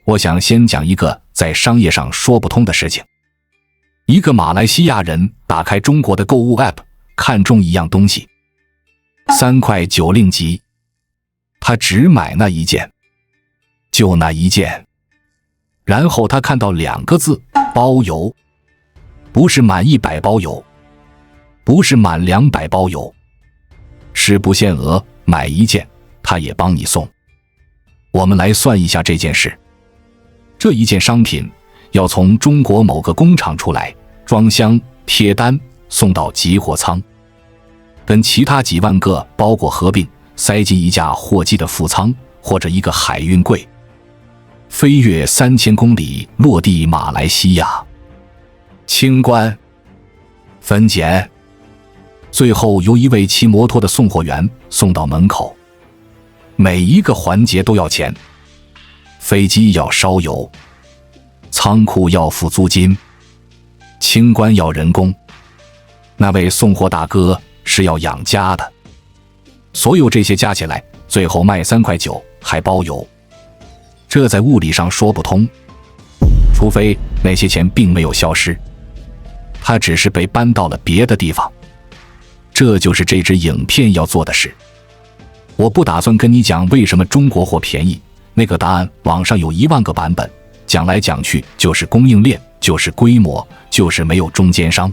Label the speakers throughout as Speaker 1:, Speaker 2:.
Speaker 1: 我想先講一個在商業上說不通的事情。一個馬來西亞人打開中國的購物 App， 看中一樣東西，3塊9令吉，他只買那一件，就那一件。然後他看到2個字，包郵，不是滿100包郵，不是滿200包郵，是不限額，買一件他也幫你送。我們來算一下這件事，這一件商品要從中国某个工厂出來，裝箱貼單送到集貨倉，跟其他幾萬個包裹合併，塞進一架貨機的副艙或者一個海運櫃，飛越3000公里落地馬來西亞，清關分揀，最後由一位騎摩托的送貨員送到門口。每一個環節都要錢，飛機要燒油，倉庫要付租金，清關要人工，那位送貨大哥是要養家的。所有這些加起來，最後賣3塊9，還包郵。這在物理上說不通，除非那些錢並沒有消失，它只是被搬到了別的地方。這就是這支影片要做的事。我不打算跟你講為什麼中國貨便宜，那個答案網上有1萬個版本，講來講去就是供應鏈，就是規模，就是沒有中間商，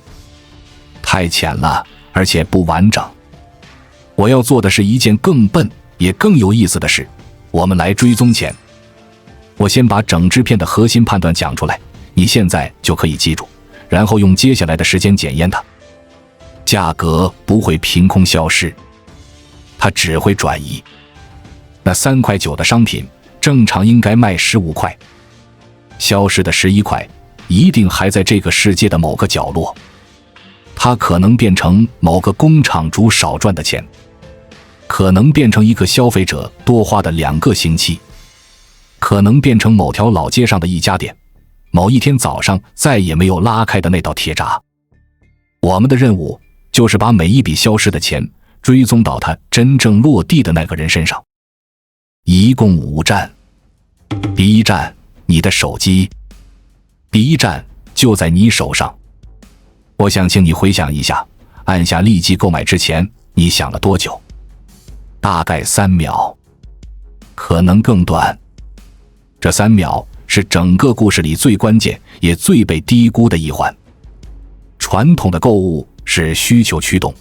Speaker 1: 太淺了，而且不完整。我要做的是一件更笨也更有意思的事，我們來追蹤錢。我先把整支片的核心判斷講出來，你現在就可以記住，然後用接下來的時間檢驗它。價格不會憑空消失，它只會轉移。那3塊9的商品正常應該賣15塊，消失的11塊一定還在這個世界的某個角落，它可能變成某個工廠主少賺的錢，可能變成一個消費者多花的2個星期，可能變成某條老街上的一家店，某一天早上再也沒有拉開的那道鐵閘。我們的任務就是把每一筆消失的錢追蹤到它真正落地的那個人身上。一共5站。第一站，你的手機。第一站就在你手上。我想請你回想一下，按下立即購買之前，你想了多久？大概3秒，可能更短。這3秒是整個故事裡最關鍵也最被低估的一環。傳統的購物是需求驅動，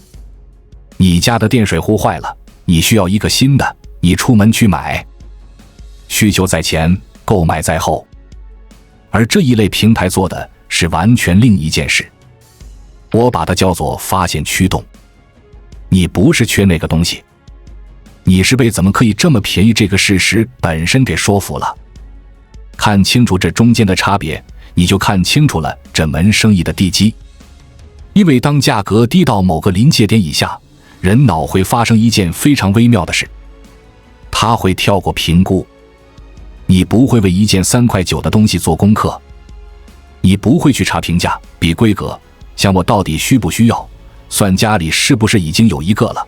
Speaker 1: 你家的電水壺壞了，你需要一個新的，你出門去買。需求在前，購買在後。而這一類平台做的是完全另一件事，我把它叫做發現驅動。你不是缺那個東西，你是被怎麼可以這麼便宜這個事實本身給說服了。看清楚這中間的差別，你就看清楚了這門生意的地基。因為當價格低到某個臨界點以下，人腦會發生一件非常微妙的事，他會跳過評估。你不會為一件3塊9的東西做功課，你不會去查評價、比規格，想我到底需不需要，算家裡是不是已經有一個了。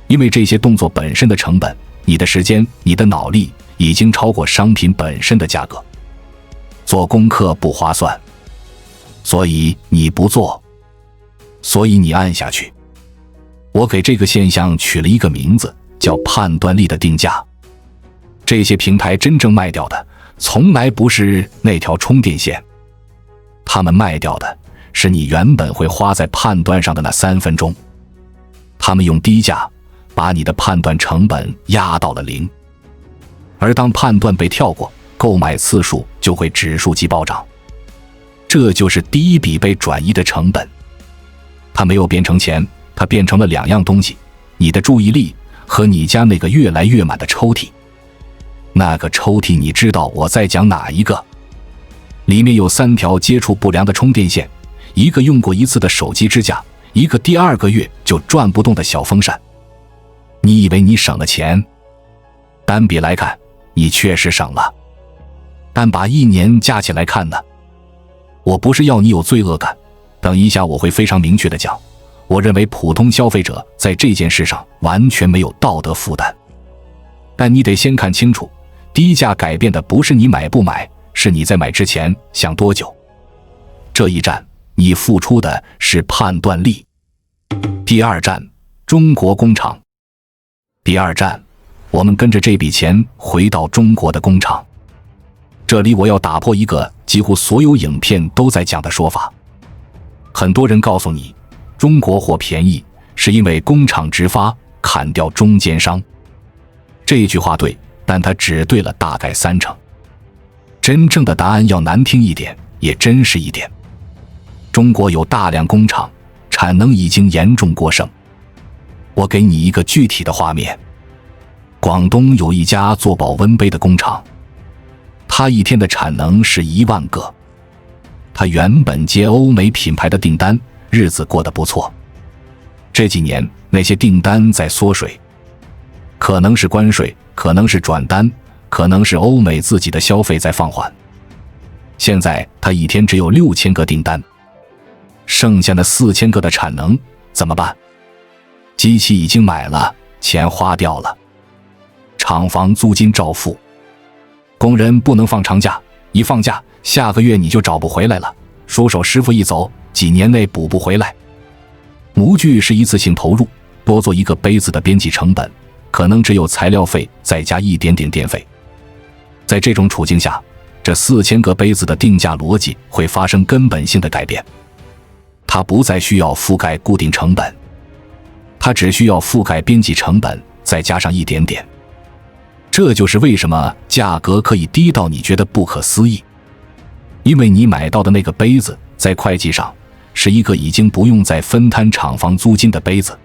Speaker 1: 因為這些動作本身的成本，你的時間、你的腦力已經超過商品本身的價格。做功課不划算，所以你不做，所以你按下去。我給這個現象取了一個名字，叫判斷力的定價。這些平台真正賣掉的從來不是那條充電線，他們賣掉的是你原本會花在判斷上的那3分鐘。他們用低價把你的判斷成本壓到了0，而當判斷被跳過，購買次數就會指數級暴漲。這就是第一筆被轉移的成本。它沒有變成錢，它變成了2樣東西：你的注意力和你家那個越來越滿的抽屜。那個抽屜你知道我在講哪一個？裡面有3條接觸不良的充電線，一個用過1次的手機支架，一個第2個月就轉不動的小風扇。你以為你省了錢？單筆來看，你確實省了，但把1年加起來看呢？我不是要你有罪惡感，等一下我會非常明確地講，我認為普通消費者在這件事上完全沒有道德負擔。但你得先看清楚，低價改變的不是你買不買，是你在買之前想多久。這一戰，你付出的是判斷力。第二戰，中國工廠。第二戰，我們跟着這筆錢回到中國的工廠。這裡我要打破一個幾乎所有影片都在講的說法。很多人告訴你，中國貨便宜是因為工廠直發，砍掉中間商。這句話對，但它只對了大概30%。真正的答案要難聽一點，也真實一點。中國有大量工厂，產能已經嚴重過剩。我給你一個具體的畫面：廣東有一家做保溫杯的工廠，它一天的產能是1萬個。它原本接歐美品牌的訂單，日子過得不錯。這幾年那些訂單在縮水，可能是關稅，可能是轉單，可能是歐美自己的消費在放緩。現在它一天只有6000個訂單，剩下的4000個的產能怎麼辦？機器已經買了，錢花掉了，廠房租金照付，工人不能放長假，一放假下個月你就找不回来了，熟手師傅一走，幾年內補不回來。模具是一次性投入，多做一個杯子的邊際成本可能只有材料費再加一點點電費。在這種處境下，這4000個杯子的定價邏輯會發生根本性的改變。它不再需要覆蓋固定成本，它只需要覆蓋邊際成本再加上一點點。這就是為什麼價格可以低到你覺得不可思議，因為你買到的那個杯子在會計上是一個已經不用再分攤廠房租金的杯子。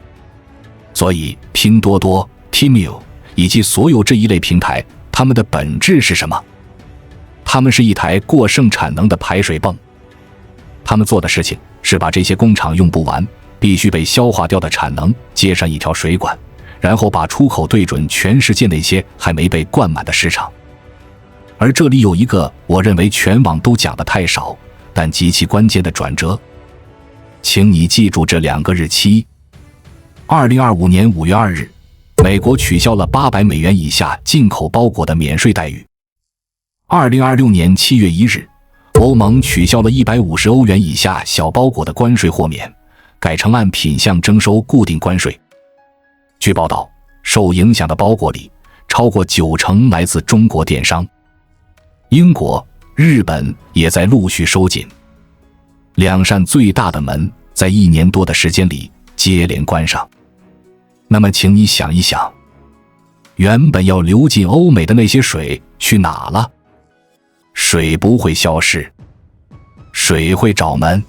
Speaker 1: 所以拼多多、Temu 以及所有這一類平台，它們的本質是什麼？它們是一台過剩產能的排水泵。他們做的事情是把這些工厂用不完、必須被消化掉的產能接上一條水管，然後把出口對準全世界那些還沒被灌滿的市场。而這裡有一個我認為全網都講得太少，但極其關鍵的轉折。請你記住這2個日期：2025年5月2日，美國取消了$800以下進口包裹的免稅待遇；2026年7月1日，歐盟取消了$150以下小包裹的關稅豁免，改成按品項徵收固定關稅。據報道，受影響的包裹裡，超過90%來自中國電商。英國、日本也在陸續收緊，2扇最大的門在1年多的時間裡接連關上。那麼請你想一想，原本要流進歐美的那些水去哪了？水不會消失，水會找門，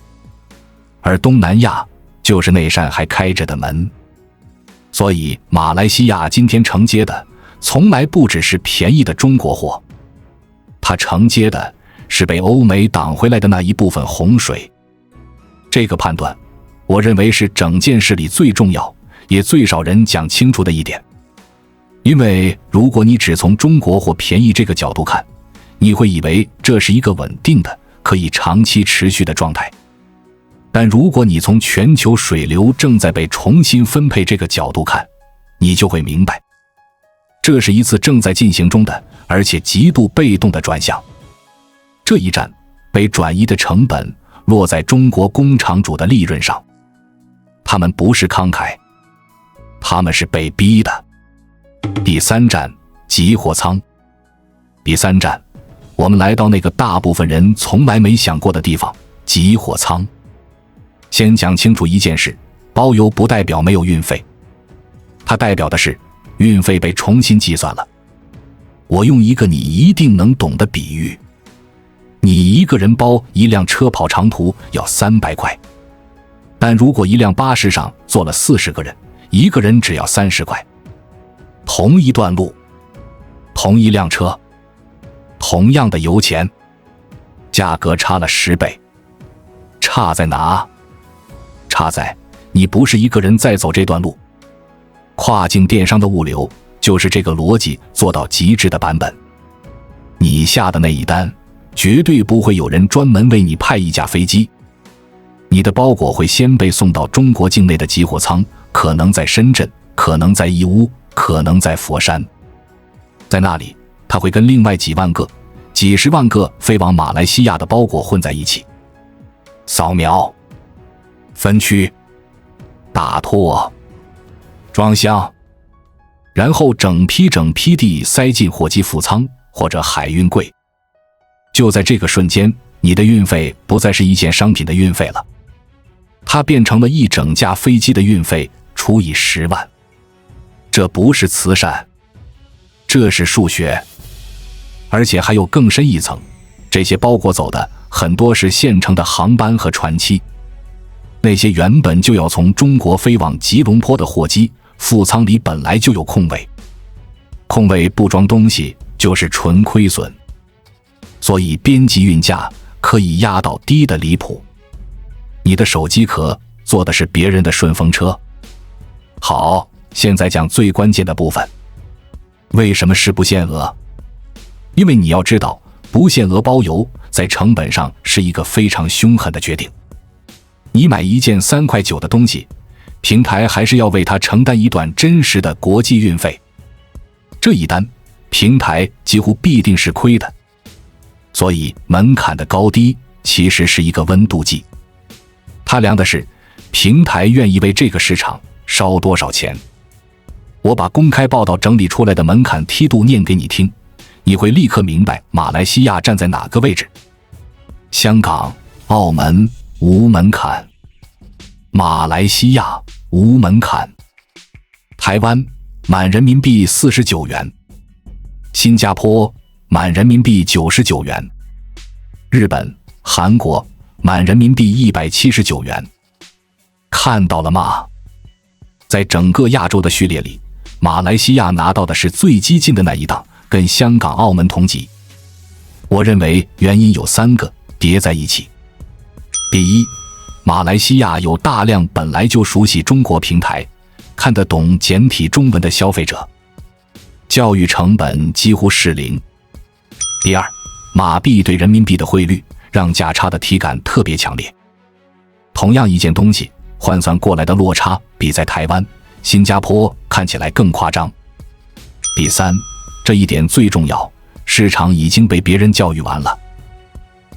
Speaker 1: 而東南亞就是那扇還開着的門。所以馬來西亞今天承接的從來不只是便宜的中國貨，它承接的是被歐美擋回來的那一部分洪水。這個判斷，我認為是整件事裡最重要也最少人講清楚的一點。因為如果你只從中國貨便宜這個角度看，你會以為這是一個穩定的、可以長期持續的狀態。但如果你從全球水流正在被重新分配這個角度看，你就會明白，這是一次正在進行中的，而且極度被動的轉向。這一戰被轉移的成本落在中國工廠主的利潤上，他們不是慷慨，他們是被逼的。第3戰，集貨倉。第3戰，我們來到那個大部分人從來沒想過的地方——集貨倉。先講清楚一件事，包郵不代表沒有運費，它代表的是運費被重新計算了。我用一個你一定能懂的比喻，你一個人包一輛車跑長途要300塊，但如果一輛巴士上坐了40個人，一個人只要30塊。同一段路，同一輛車，同樣的油錢，價格差了10倍。差在哪？差在你不是一個人在走這段路。跨境電商的物流就是這個邏輯做到極致的版本。你下的那一單，絕對不會有人專門為你派一架飛機。你的包裹會先被送到中國境內的集貨倉，可能在深圳，可能在義烏，可能在佛山。在那裡，它它會跟另外幾萬個、幾十萬個飛往馬來西亞的包裹混在一起。掃描、分區、打拓、裝箱，然後整批地塞進貨機副艙或者海運櫃。就在這個瞬間，你的運費不再是一件商品的運費了，它變成了一整架飛機的運費除以10萬。這不是慈善，這是數學。而且還有更深一層，這些包裹走的很多是現成的航班和船期，那些原本就要從中國飛往吉隆坡的貨機，副艙裡本來就有空位，空位不裝東西就是純虧損，所以邊際運價可以壓到低的離譜。你的手機殼坐的是別人的順風車。好，現在講最關鍵的部分。為什麼是不限額？因為你要知道，不限額包郵在成本上是一個非常兇狠的決定。你買一件3塊9的東西，平台還是要為它承擔一段真實的國際運費。這一單，平台幾乎必定是虧的。所以門檻的高低其實是一個溫度計，它量的是平台願意為這個市場燒多少錢。我把公開報道整理出來的門檻梯度念給你聽，你會立刻明白馬來西亞站在哪個位置。香港、澳門無門檻，馬來西亞無門檻，台灣滿人民幣49元，新加坡滿人民幣99元，日本、韓國滿人民幣179元。看到了嗎？在整個亞洲的序列裡，馬來西亞拿到的是最激進的那一檔，跟香港、澳門同級。我認為原因有3個疊在一起。第一，馬來西亞有大量本來就熟悉中國平台、看得懂簡體中文的消費者，教育成本幾乎是0。第二，馬幣對人民幣的匯率讓價差的體感特別強烈，同樣一件東西換算過來的落差比在台灣、新加坡看起來更誇張。第三，這一點最重要，市場已經被別人教育完了。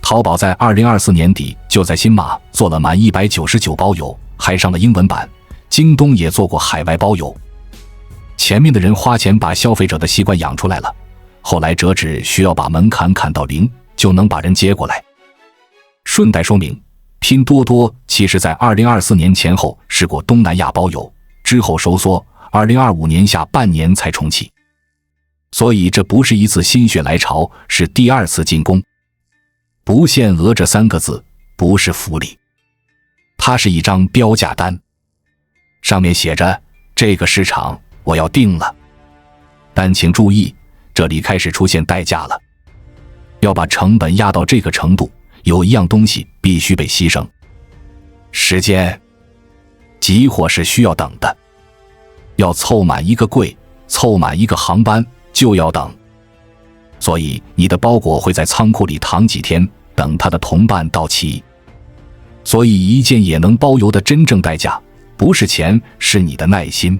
Speaker 1: 淘寶在2024年底就在新馬做了滿199包郵，還上了英文版。京東也做過海外包郵。前面的人花錢把消費者的習慣養出來了，後來折紙需要把门檻砍到0，就能把人接過來。順帶說明，拼多多其實在2024年前後試過東南亞包郵，之後收縮，2025年下半年才重啟。所以這不是一次心血來潮，是第2次進攻。不限額這3個字不是福利，它是一張標價單，上面寫着這個市場我要定了。但請注意，這裡開始出現代價了。要把成本壓到這個程度，有一樣東西必須被犧牲：時間。集貨是需要等的，要湊滿一個櫃，湊滿一個航班就要等。所以你的包裹會在倉庫裡躺幾天，等它的同伴到齊。所以一件也能包郵的真正代價，不是錢，是你的耐心。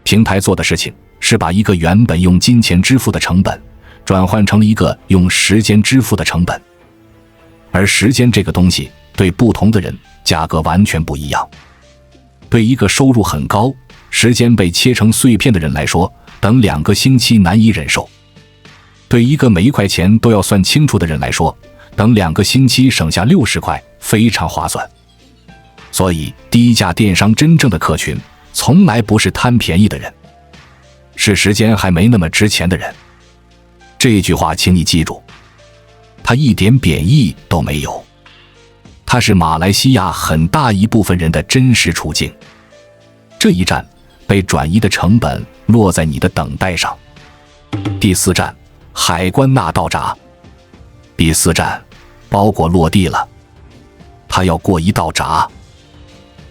Speaker 1: 平台做的事情是把一個原本用金錢支付的成本，轉換成了一個用時間支付的成本。而時間這個東西，對不同的人價格完全不一樣。對一個收入很高、時間被切成碎片的人來說，等2個星期難以忍受。对一個每一塊錢都要算清楚的人來說，等2個星期省下60塊非常划算。所以低價電商真正的客群從來不是貪便宜的人，是時間還沒那麼值錢的人。這句話請你記住，它一點貶義都沒有，它是馬來西亞很大一部分人的真實處境。這一站被轉移的成本落在你的等待上。第4站，海關納到閘。第4站，包裹落地了，它要過一道閘。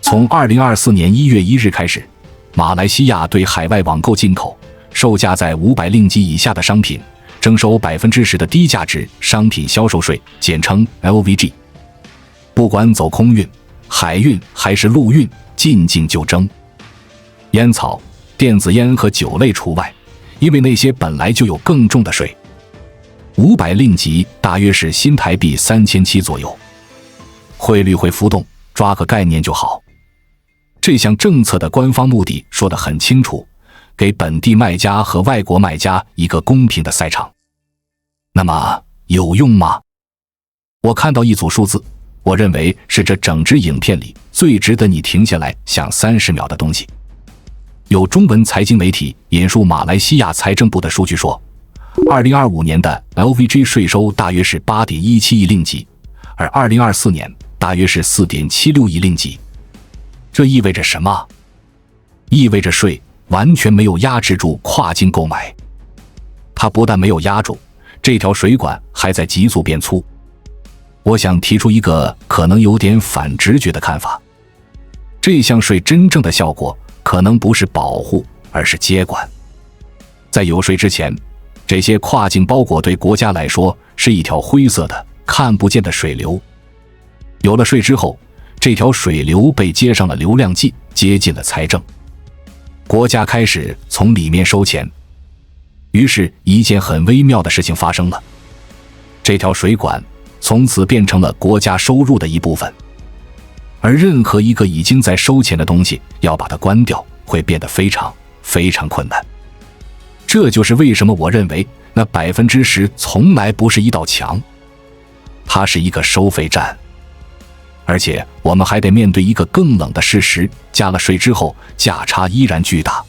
Speaker 1: 從2024年1月1日開始，馬來西亞對海外網購进口售價在500令吉以下的商品徵收10%的低價值商品銷售稅，簡稱 LVG。不管走空運、海運還是陸運，進境就徵。煙草、電子煙和酒類除外，因為那些本來就有更重的稅。500令吉大約是新台幣3700左右，匯率會浮動，抓個概念就好。這項政策的官方目的說得很清楚，給本地賣家和外國賣家一個公平的賽場。那麼有用嗎？我看到一組數字，我認為是這整支影片裡最值得你停下來想30秒的東西。有中文財經媒體引述馬來西亞財政部的數據說，2025年的 LVG 稅收大約是 8.17 億令吉，而2024年大約是 4.76 億令吉。這意味着什麼？意味着稅完全沒有壓制住跨境購買。它不但沒有壓住，這條水管還在急速變粗。我想提出一個可能有點反直覺的看法，這項稅真正的效果可能不是保護，而是接管。在有稅之前，這些跨境包裹對國家來說是一條灰色的、看不見的水流。有了稅之後，這條水流被接上了流量計，接近了財政。國家開始從裡面收錢。於是，一件很微妙的事情發生了，這條水管從此變成了國家收入的一部分。而任何一個已經在收錢的東西，要把它關掉，會變得非常非常困難。這就是為什麼我認為那10%從來不是一道牆，它是一個收費站。而且我們還得面對一個更冷的事實，加了稅之後，價差依然巨大。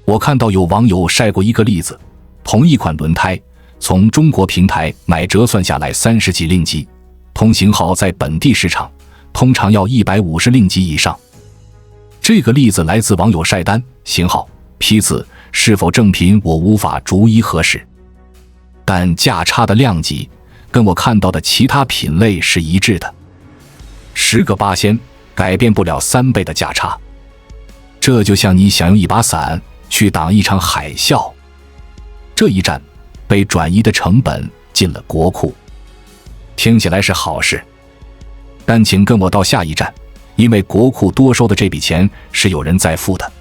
Speaker 1: 我看到有網友曬過一個例子，同一款輪胎從中國平台買折算下來30幾令吉，同型號在本地市場通常要150令吉以上。這個例子來自網友曬單、型號、批次是否正品，我無法逐一核實，但價差的量級跟我看到的其他品類是一致的。10個8仙改變不了3倍的價差。這就像你想用一把傘去擋一場海嘯，這一站被轉移的成本進了國庫，聽起來是好事，但請跟我到下一站，因為國庫多收的這筆錢是有人在付的。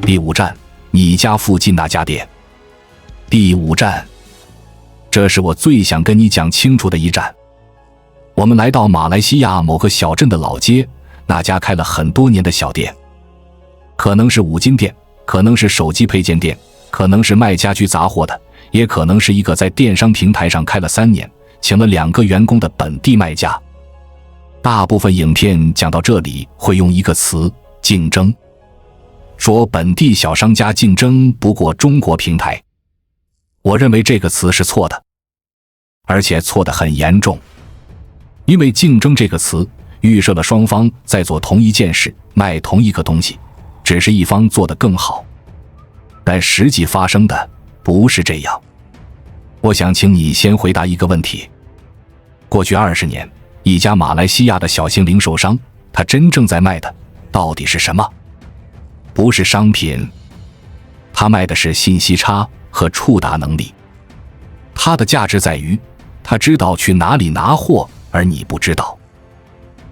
Speaker 1: 第5站，你家附近那家店。第5站，這是我最想跟你講清楚的一站。我們來到馬來西亞某個小鎮的老街，那家開了很多年的小店，可能是五金店，可能是手機配件店，可能是賣家居雜貨的，也可能是一個在電商平台上開了3年，請了2個員工的本地賣家。大部分影片講到這裡會用一個詞：競爭，說本地小商家競爭不過中國平台。我認為這個詞是錯的，而且錯得很嚴重。因為競爭這個詞預設了雙方在做同一件事，賣同一個東西，只是一方做得更好。但實際發生的不是這樣。我想請你先回答一個問題：過去20年，一家馬來西亞的小型零售商，他真正在賣的到底是什麼？不是商品，他賣的是信息差和觸達能力。他的價值在於，他知道去哪裡拿貨，而你不知道。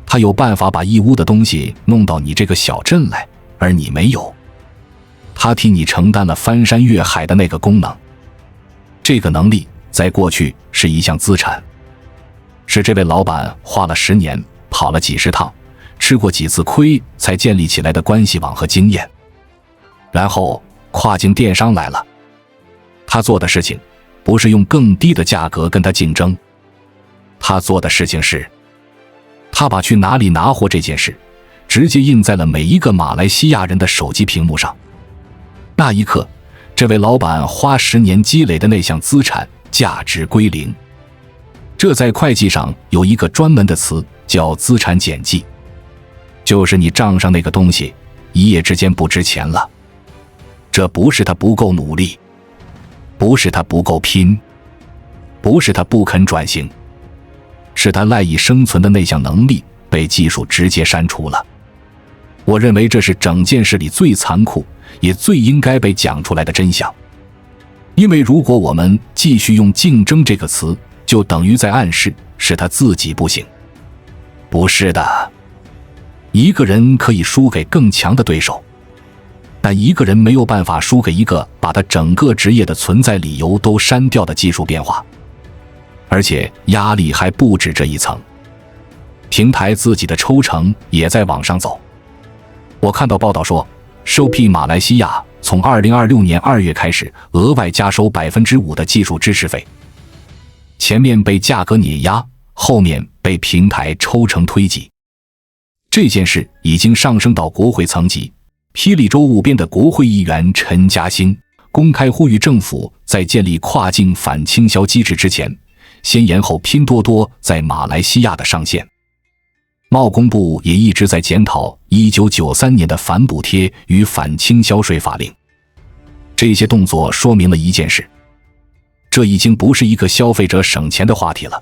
Speaker 1: 他有辦法把義烏的東西弄到你這個小鎮來，而你沒有。他替你承擔了翻山越海的那個功能。這個能力在過去是一項資產，是這位老闆花了10年，跑了幾十趟，吃過幾次虧才建立起來的關係網和經驗。然後跨境電商來了，他做的事情不是用更低的價格跟他競爭，他做的事情是，他把去哪裡拿貨這件事直接印在了每一個馬來西亞人的手機屏幕上。那一刻，這位老闆花10年積累的那項資產價值歸零。這在會計上有一個專門的詞叫資產減記，就是你賬上那個東西一夜之間不值錢了。這不是他不夠努力，不是他不夠拼，不是他不肯轉型，是他賴以生存的那項能力被技術直接刪除了。我認為這是整件事裡最殘酷也最應該被講出來的真相。因為如果我們繼續用競爭這個詞，就等於在暗示是他自己不行。不是的，一個人可以輸給更強的對手，但一個人沒有辦法輸給一個把他整個職業的存在理由都刪掉的技術變化，而且壓力還不止這一層。平台自己的抽成也在往上走。我看到報道說，Shopee 馬來西亞從2026年2月開始額外加收 5% 的技術支持費，前面被價格碾壓，後面被平台抽成推擠。這件事已經上升到國會層級。霹靂州務邊的國會議員陳嘉興公開呼籲政府在建立跨境反傾銷機制之前，先延後拼多多在馬來西亞的上線。貿工部也一直在檢討1993年的反補貼與反傾銷稅法令。這些動作說明了一件事，這已經不是一個消費者省錢的話題了，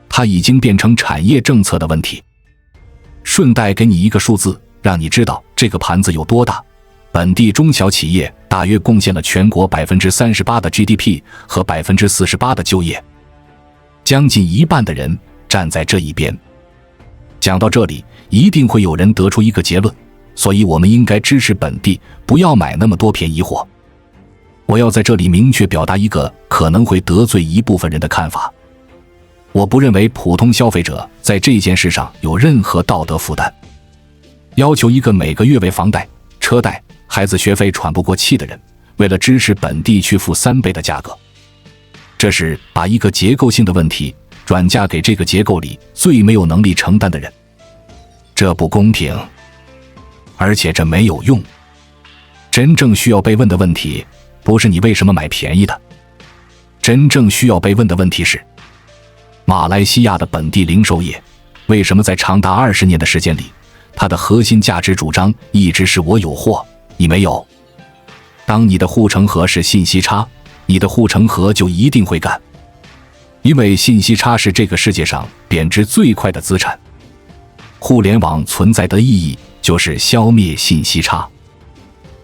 Speaker 1: 它已經變成產業政策的問題。順帶給你一個數字，讓你知道這個盤子有多大。本地中小企業大約貢獻了全國 38% 的 GDP 和 48% 的就業，將近一半的人站在這一邊。講到這裡，一定會有人得出一個結論，所以我們應該支持本地，不要買那麼多便宜貨。我要在這裡明確表達一個可能會得罪一部分人的看法。我不認為普通消費者在這件事上有任何道德負擔。要求一個每個月為房貸、車貸、孩子學費喘不過氣的人，為了支持本地去付3倍的價格，這是把一個結構性的問題轉嫁給這個結構裡最沒有能力承擔的人，這不公平，而且這沒有用。真正需要被問的問題，不是你為什麼買便宜的，真正需要被問的問題是，馬來西亞的本地零售業為什麼在長達20年的時間裡，它的核心價值主張一直是我有貨，你沒有。當你的護城河是信息差，你的護城河就一定會幹。因為信息差是這個世界上貶值最快的資產，互聯網存在的意義就是消滅信息差。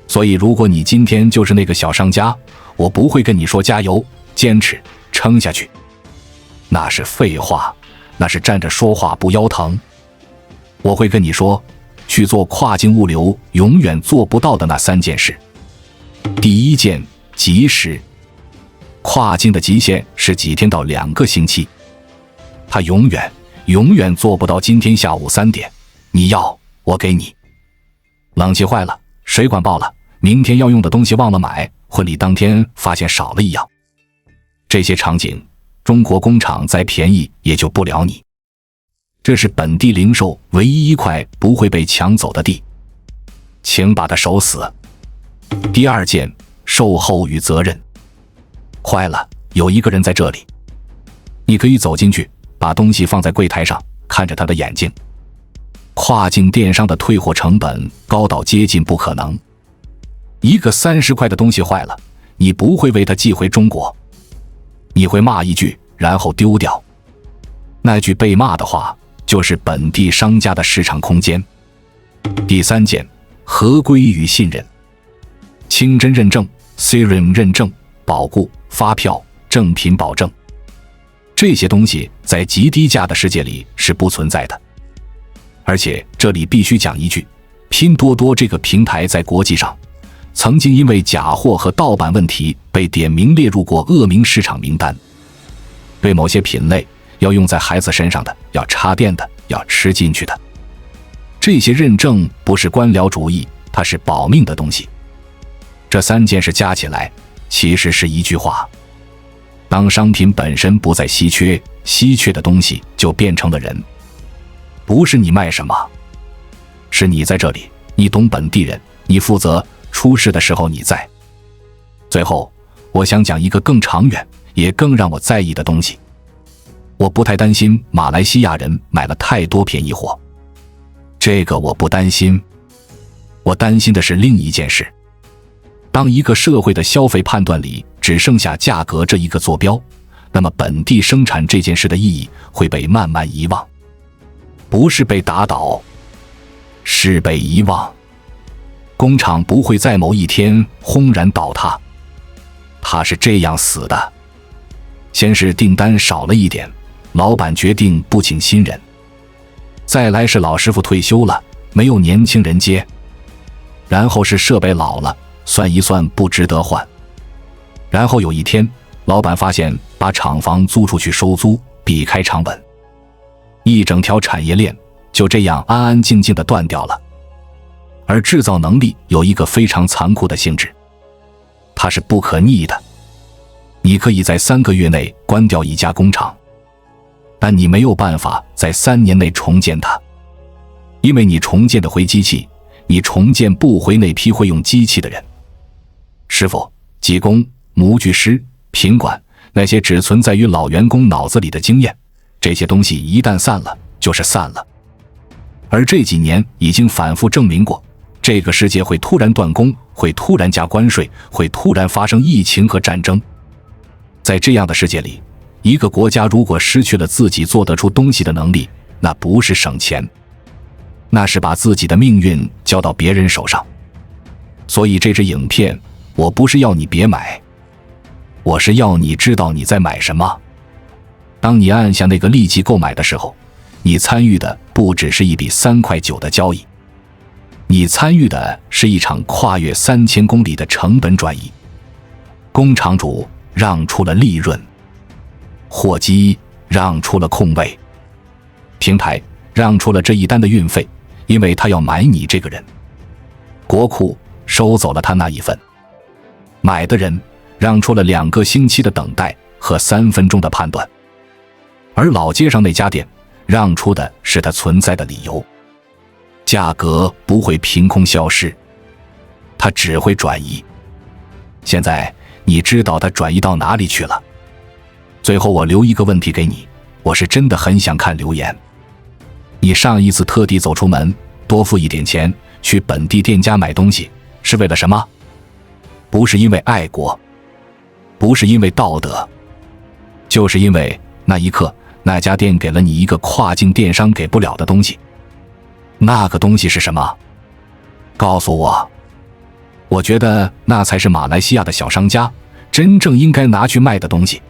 Speaker 1: 所以如果你今天就是那個小商家，我不會跟你說加油、堅持、撐下去，那是廢話，那是站着說話不腰疼。我會跟你說，去做跨境物流永遠做不到的那3件事。第一件，及時。跨境的極限是幾天到2個星期，他永遠做不到今天下午3點，你要我給你。冷氣壞了，水管爆了，明天要用的東西忘了買，婚禮當天發現少了一樣。這些場景，中國工厂再便宜也救不了你。這是本地零售唯一一塊不會被搶走的地，請把它守死。第二件，售後與責任。壞了，有一個人在這裡，你可以走進去，把東西放在櫃檯上，看着他的眼睛。跨境電商的退貨成本高到接近不可能。一個30塊的東西壞了，你不會為它寄回中國，你會罵一句，然後丟掉。那句被罵的話，就是本地商家的市場空間。第3件，合規與信任。清真認證、CRM 認證、保固、發票、正品保證，這些東西在極低價的世界裡是不存在的。而且這裡必須講一句，拼多多這個平台在國際上曾經因為假貨和盜版問題被點名列入過惡名市場名單。對某些品類，要用在孩子身上的，要插電的，要吃進去的，這些認證不是官僚主義，它是保命的東西。這3件事加起來其實是一句話：當商品本身不再稀缺，稀缺的東西就变成了人。不是你賣什麼，是你在這裡，你懂本地人，你負責，出事的時候你在。最後，我想講一個更長遠也更讓我在意的東西。我不太擔心馬來西亞人買了太多便宜貨，這個我不擔心。我擔心的是另一件事。當一個社會的消費判斷裡只剩下價格這一個坐標，那麼本地生產這件事的意義會被慢慢遺忘。不是被打倒，是被遺忘。工廠不會在某一天轟然倒塌，它是這樣死的。先是訂單少了一點，老闆決定不請新人，再來是老師傅退休了，沒有年輕人接，然後是設備老了，算一算不值得換。然後有一天，老闆發現把廠房租出去收租，避開長本，一整條產業鏈就這樣安安靜靜地斷掉了。而製造能力有一個非常殘酷的性質，它是不可逆的。你可以在3個月內關掉一家工廠，但你沒有辦法在3年內重建它，因為你重建得回機器，你重建不回那批會用機器的人。師傅、技工、模具師、品管，那些只存在於老員工腦子裡的經驗，這些東西一旦散了，就是散了。而這幾年已經反覆證明過，這個世界會突然斷供，會突然加關稅，會突然發生疫情和戰爭。在這樣的世界裡，一個國家如果失去了自己做得出東西的能力，那不是省錢，那是把自己的命運交到別人手上。所以這支影片，我不是要你別買，我是要你知道你在買什麼。當你按下那個立即購買的時候，你參與的不只是一筆3塊9的交易，你參與的是一場跨越3000公里的成本轉移。工廠主讓出了利潤，貨機讓出了空位，平台讓出了這一單的運費，因為他要買你這個人。國庫收走了他那一份。買的人讓出了2個星期的等待和3分鐘的判斷，而老街上那家店讓出的是它存在的理由。價格不會憑空消失，它只會轉移。現在你知道它轉移到哪裡去了。最後我留一個問題給你，我是真的很想看留言。你上一次特地走出门，多付一點錢去本地店家買東西，是為了什麼？不是因為愛國，不是因為道德，就是因為那一刻那家店給了你一個跨境電商給不了的東西。那個東西是什麼？告訴我。我覺得那才是馬來西亞的小商家真正應該拿去賣的東西。